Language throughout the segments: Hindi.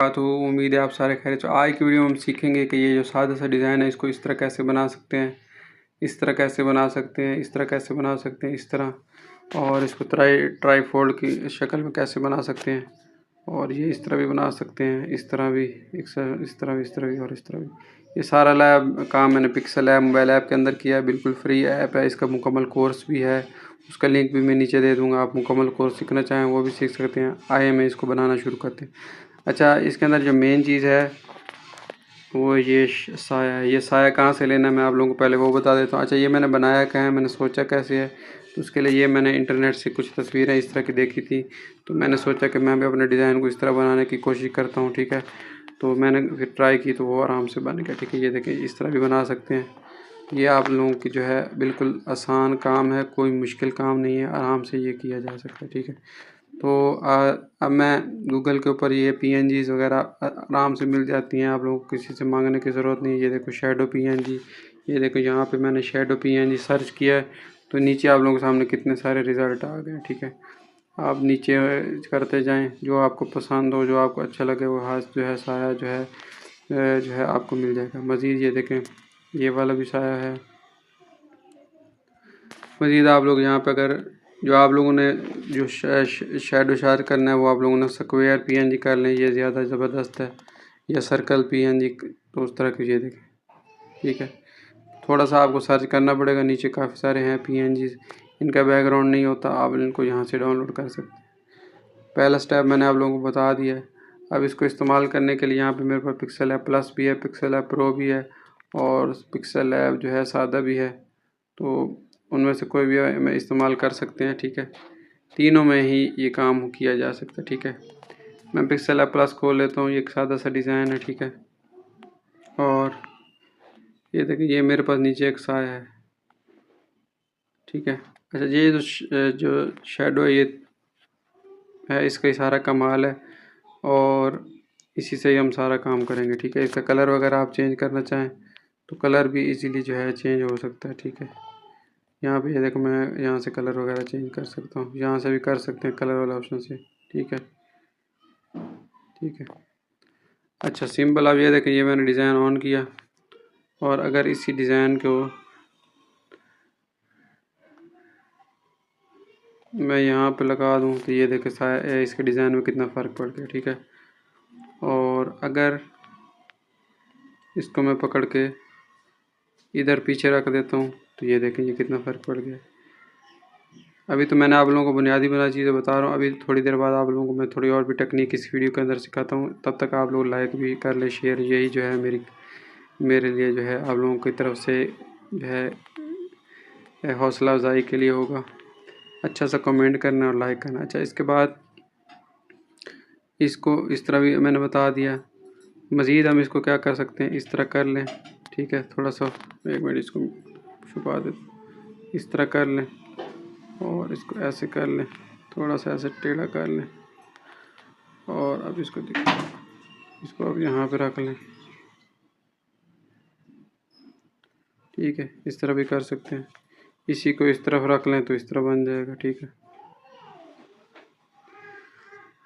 तो उम्मीद है आप सारे खैरियत। तो आज की वीडियो में हम सीखेंगे कि ये जो सादा सा डिज़ाइन है इसको इस तरह कैसे बना सकते हैं, इस तरह कैसे बना सकते हैं, इस तरह कैसे बना सकते हैं, इस तरह, और इसको ट्राईफोल्ड की शक्ल में कैसे बना सकते हैं, और ये इस तरह भी बना सकते हैं, इस तरह भी, इस तरह भी, इस तरह भी और इस तरह भी। ये सारा लैब काम मैंने पिक्सल ऐप मोबाइल ऐप के अंदर किया है। बिल्कुल फ्री ऐप है, इसका मुकम्मल कोर्स भी है, उसका लिंक भी मैं नीचे दे दूँगा। आप मुकम्मल कोर्स सीखना चाहें वो भी सीख सकते हैं। आइए मैं इसको बनाना शुरू करते हैं। अच्छा, इसके अंदर जो मेन चीज़ है वो ये साया है। ये साया कहाँ से लेना है मैं आप लोगों को पहले वो बता देता हूँ। अच्छा, ये मैंने बनाया क्या है, मैंने सोचा कैसे है, तो उसके लिए ये मैंने इंटरनेट से कुछ तस्वीरें इस तरह की देखी थी, तो मैंने सोचा कि मैं भी अपने डिज़ाइन को इस तरह बनाने की कोशिश करता हूँ। ठीक है, तो मैंने फिर ट्राई की तो वो आराम से बन गया। ठीक है, ये देखिए इस तरह भी बना सकते हैं। ये आप लोगों की जो है बिल्कुल आसान काम है, कोई मुश्किल काम नहीं है, आराम से ये किया जा सकता है। ठीक है, तो अब मैं गूगल के ऊपर ये पीएनजीज़ वगैरह आराम से मिल जाती हैं, आप लोगों को किसी से मांगने की ज़रूरत नहीं है। ये देखो शैडो पीएनजी, ये देखो यहाँ पे मैंने शैडो पीएनजी सर्च किया है तो नीचे आप लोगों के सामने कितने सारे रिज़ल्ट आ गए। ठीक है, आप नीचे करते जाएं, जो आपको पसंद हो, जो आपको अच्छा लगे वो हाथ जो है साया जो है आपको मिल जाएगा। मज़ीद ये देखें, ये वाला भी साया है। मज़ीद आप लोग यहाँ पे अगर जो आप लोगों ने जो शैडो शार करना है वो आप लोगों ने स्क्वायर पीएनजी कर लें, ये ज़्यादा ज़बरदस्त है, या सर्कल पीएनजी, तो उस तरह की ये देखें। ठीक है, थोड़ा सा आपको सर्च करना पड़ेगा, नीचे काफ़ी सारे हैं पीएनजी, इनका बैकग्राउंड नहीं होता, आप इनको यहाँ से डाउनलोड कर सकते हैं। पहला स्टेप मैंने आप लोगों को बता दिया है। अब इसको इस्तेमाल करने के लिए यहाँ पे मेरे पास पिक्सल ऐप प्लस भी है, पिक्सल ऐप प्रो भी है, और पिक्सल ऐप जो है सादा भी है, तो उनमें से कोई भी मैं इस्तेमाल कर सकते हैं। ठीक है, तीनों में ही ये काम किया जा सकता है। ठीक है, मैं पिक्सल ऐप प्लस खोल लेता हूँ, ये एक सादा सा डिज़ाइन है। ठीक है, और ये देखिए ये मेरे पास नीचे एक साया है। ठीक है, अच्छा, ये जो शेडो है ये है, इसका ही सारा कमाल है, और इसी से ही हम सारा काम करेंगे। ठीक है, इसका कलर वगैरह आप चेंज करना चाहें तो कलर भी इजीली जो है चेंज हो सकता है। ठीक है, यहाँ पे ये देखो मैं यहाँ से कलर वगैरह चेंज कर सकता हूँ, यहाँ से भी कर सकते हैं कलर वाला ऑप्शन से। ठीक है, ठीक है। अच्छा, सिंपल। अब ये देखें, ये मैंने डिज़ाइन ऑन किया, और अगर इसी डिज़ाइन को मैं यहाँ पे लगा दूँ तो ये देखें इसके डिज़ाइन में कितना फ़र्क पड़ गया। ठीक है, और अगर इसको मैं पकड़ के इधर पीछे रख देता हूँ तो ये देखें ये कितना फ़र्क पड़ गया। अभी तो मैंने आप लोगों को बुनियादी चीज़ें बता रहा हूँ, अभी थोड़ी देर बाद आप लोगों को मैं थोड़ी और भी टेक्निक इस वीडियो के अंदर सिखाता हूँ। तब तक आप लोग लाइक भी कर ले, शेयर, यही जो है मेरे लिए जो है आप लोगों की तरफ से जो है हौसला अफजाई के लिए होगा। अच्छा सा कमेंट करना और लाइक करना। अच्छा, इसके बाद इसको इस तरह भी मैंने बता दिया। मज़ीद हम इसको क्या कर सकते हैं, इस तरह कर लें। ठीक है, थोड़ा सा एक मिनट इसको छुपा दे, इस तरह कर लें, और इसको ऐसे कर लें, थोड़ा सा ऐसे टेढ़ा कर लें, और अब इसको देखिए, इसको अब यहाँ पे रख लें। ठीक है, इस तरह भी कर सकते हैं, इसी को इस तरफ रख लें तो इस तरह बन जाएगा। ठीक है,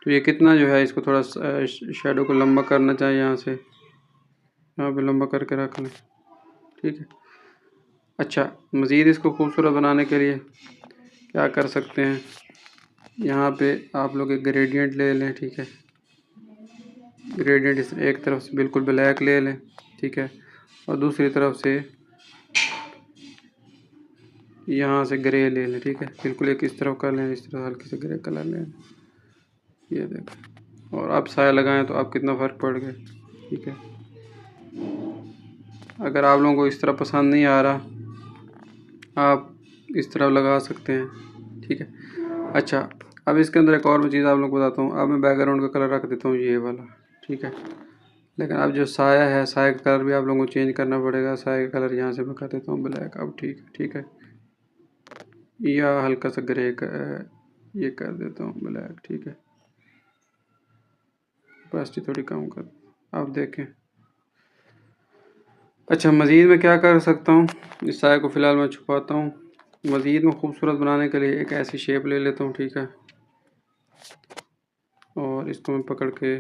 तो ये कितना जो है इसको थोड़ा शेडो को लंबा करना चाहिए, यहाँ से यहाँ पे लंबा करके रख लें। ठीक है, अच्छा, मज़ीद इसको खूबसूरत बनाने के लिए क्या कर सकते हैं, यहाँ पे आप लोग एक ग्रेडियंट ले लें। ठीक है, ग्रेडियंट एक तरफ से बिल्कुल ब्लैक ले लें। ठीक है, और दूसरी तरफ से यहाँ से ग्रे ले लें। ठीक है, बिल्कुल एक इस तरफ कर लें, इस तरफ हल्की से ग्रे कलर लें, ये देखें, और आप साया लगाएं तो आप कितना फ़र्क पड़ गया। ठीक है, अगर आप लोगों को इस तरह पसंद नहीं आ रहा आप इस तरह लगा सकते हैं। ठीक है, अच्छा, अब इसके अंदर एक और मैं चीज़ आप लोगों को बताता हूँ। अब मैं बैकग्राउंड का कलर रख देता हूँ ये वाला। ठीक है, लेकिन अब जो साया है, साया का कलर भी आप लोगों को चेंज करना पड़ेगा। साया का कलर यहाँ से मैं कर देता हूँ ब्लैक। अब ठीक है, ठीक है, या हल्का सा ग्रे का ये कर देता हूँ ब्लैक। ठीक है, ऑपेसिटी थोड़ी कम कर, आप देखें। अच्छा, मज़ीद में क्या कर सकता हूँ, इस साया को फ़िलहाल मैं छुपाता हूँ। मज़ीद में खूबसूरत बनाने के लिए एक ऐसी शेप ले लेता हूँ। ठीक है, और इसको मैं पकड़ के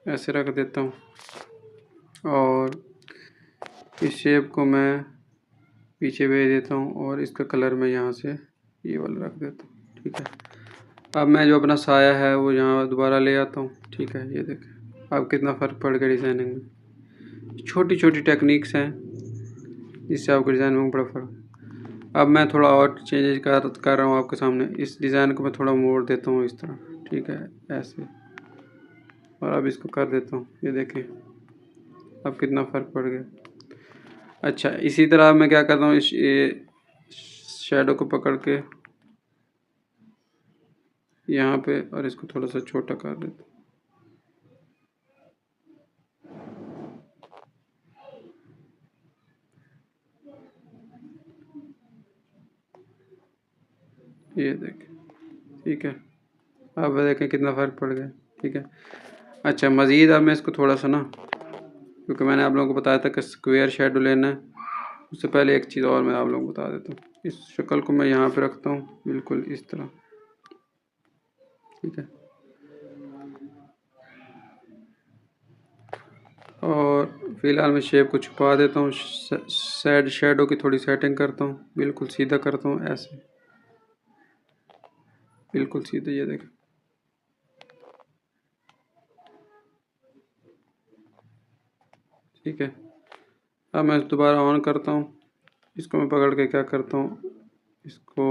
ऐसे रख देता हूँ और इस शेप को मैं पीछे भेज देता हूँ और इसका कलर मैं यहाँ से ये वाला रख देता हूँ। ठीक है, अब मैं जो अपना साया है वो यहाँ दोबारा ले आता हूँ। ठीक है, ये देखें अब कितना फ़र्क पड़ गया डिज़ाइनिंग में। छोटी छोटी टेक्निक्स हैं जिससे आपको डिज़ाइन में बड़ा फ़र्क। अब मैं थोड़ा और चेंजेस कर रहा हूँ आपके सामने। इस डिज़ाइन को मैं थोड़ा मोड़ देता हूँ इस तरह। ठीक है, ऐसे, और अब इसको कर देता हूँ। ये देखें अब कितना फ़र्क पड़ गया। अच्छा, इसी तरह मैं क्या करता हूँ, इस शैडो को पकड़ के यहाँ पे और इसको थोड़ा सा छोटा कर देता हूँ। ये देखें, ठीक है, अब देखें कितना फ़र्क पड़ गया। ठीक है, अच्छा मज़ीद अब मैं इसको थोड़ा सा ना, क्योंकि मैंने आप लोगों को बताया था कि स्क्वायर शेडो लेना है, उससे पहले एक चीज़ और मैं आप लोगों को बता देता हूँ। इस शक्ल को मैं यहाँ पे रखता हूँ बिल्कुल इस तरह। ठीक है, और फिलहाल मैं शेप को छुपा देता हूँ। साइड शेडो की थोड़ी सेटिंग करता हूँ, बिल्कुल सीधा करता हूँ ऐसे, बिल्कुल सीधा। ये देखें, ठीक है, अब मैं दोबारा ऑन करता हूँ। इसको मैं पकड़ के क्या करता हूँ, इसको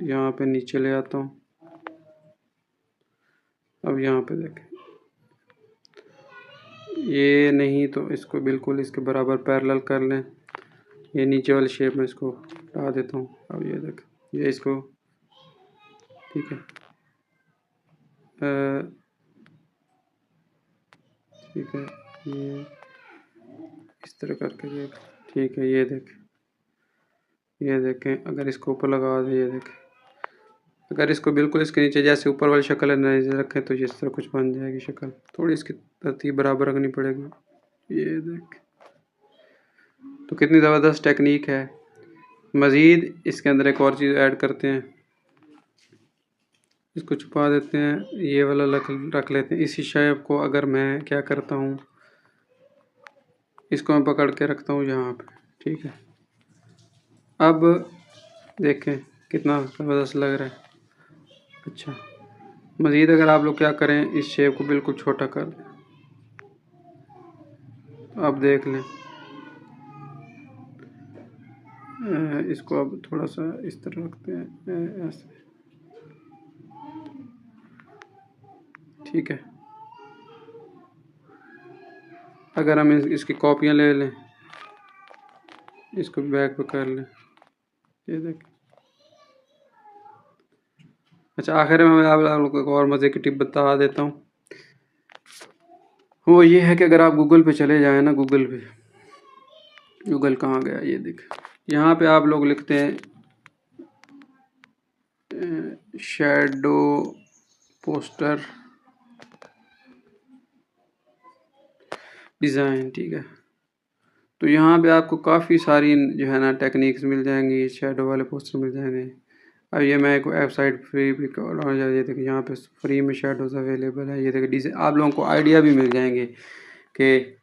यहाँ पे नीचे ले आता हूँ। अब यहाँ पे देखें, ये नहीं तो इसको बिल्कुल इसके बराबर पैरेलल कर लें। ये नीचे वाली शेप में इसको हटा देता हूँ। अब ये देखें, ये इसको, ठीक है, ठीक है, ये इस तरह करके देख। ठीक है, ये देखें, ये देखें, अगर इसको ऊपर लगा दें, ये देखें, अगर इसको बिल्कुल इसके नीचे जैसे ऊपर वाली शक्ल है नीचे रखें तो इस तरह कुछ बन जाएगी शक्ल। थोड़ी इसकी तरतीब बराबर रखनी पड़ेगी। ये देख, तो कितनी ज़बरदस्त टेक्निक है। मज़ीद इसके अंदर एक और चीज़ ऐड करते हैं, इसको छुपा देते हैं, ये वाला रख लेते हैं। इसी शेप को अगर मैं क्या करता हूँ, इसको मैं पकड़ के रखता हूँ यहाँ पे। ठीक है, अब देखें कितना ज़बरदस्त लग रहा है। अच्छा, मज़ीद अगर आप लोग क्या करें, इस शेप को बिल्कुल छोटा कर दें। अब देख लें, इसको अब थोड़ा सा इस तरह रखते हैं ऐसे। ठीक है, अगर हम इसकी कॉपियाँ ले लें, इसको बैक पे कर लें, ये देखें। अच्छा, आखिर में मैं आप लोगों को एक और मज़े की टिप बता देता हूँ। वो ये है कि अगर आप गूगल पे चले जाएँ ना, गूगल कहाँ गया, ये देखें, यहाँ पे आप लोग लिखते हैं शैडो पोस्टर डिज़ाइन। ठीक है, तो यहाँ पे आपको काफ़ी सारी जो है ना टेक्निक्स मिल जाएंगी, शैडो वाले पोस्टर मिल जाएंगे। अब ये मैं एक वेबसाइट फ्री भी ये देखिए, यहाँ पे फ्री में शैडोज़ अवेलेबल है। ये देखिए डिज़ाइन, आप लोगों को आइडिया भी मिल जाएंगे कि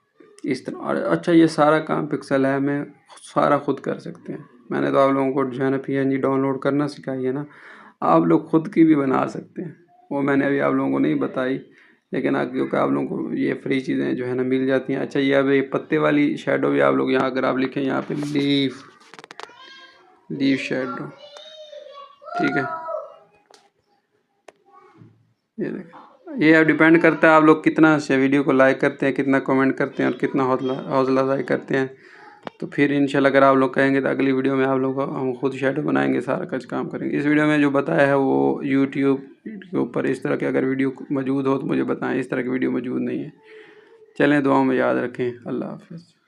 इस तरह। और अच्छा, ये सारा काम पिक्सल है में सारा खुद कर सकते हैं। मैंने तो आप लोगों को जो है ना PNG डाउनलोड करना सिखाई है ना, आप लोग खुद की भी बना सकते हैं। वो मैंने अभी आप लोगों को नहीं बताई, लेकिन क्योंकि आप लोगों को ये फ्री चीज़ें जो है ना मिल जाती हैं। अच्छा, ये अब ये पत्ते वाली शैडो भी आप लोग यहाँ अगर आप लिखें यहाँ पे लीफ शैडो, ठीक है, ये देखें, ये अब डिपेंड करता है आप लोग कितना से वीडियो को लाइक करते हैं, कितना कमेंट करते हैं और कितना हौसला अफजाई करते हैं। तो फिर इंशाल्लाह अगर आप लोग कहेंगे तो अगली वीडियो में आप लोग को हम खुद शैडो बनाएंगे, सारा कुछ काम करेंगे। इस वीडियो में जो बताया है वो यूट्यूब के ऊपर इस तरह के अगर वीडियो मौजूद हो तो मुझे बताएं, इस तरह की वीडियो मौजूद नहीं है। चलें, दुआओं में याद रखें। अल्लाह हाफ़िज़।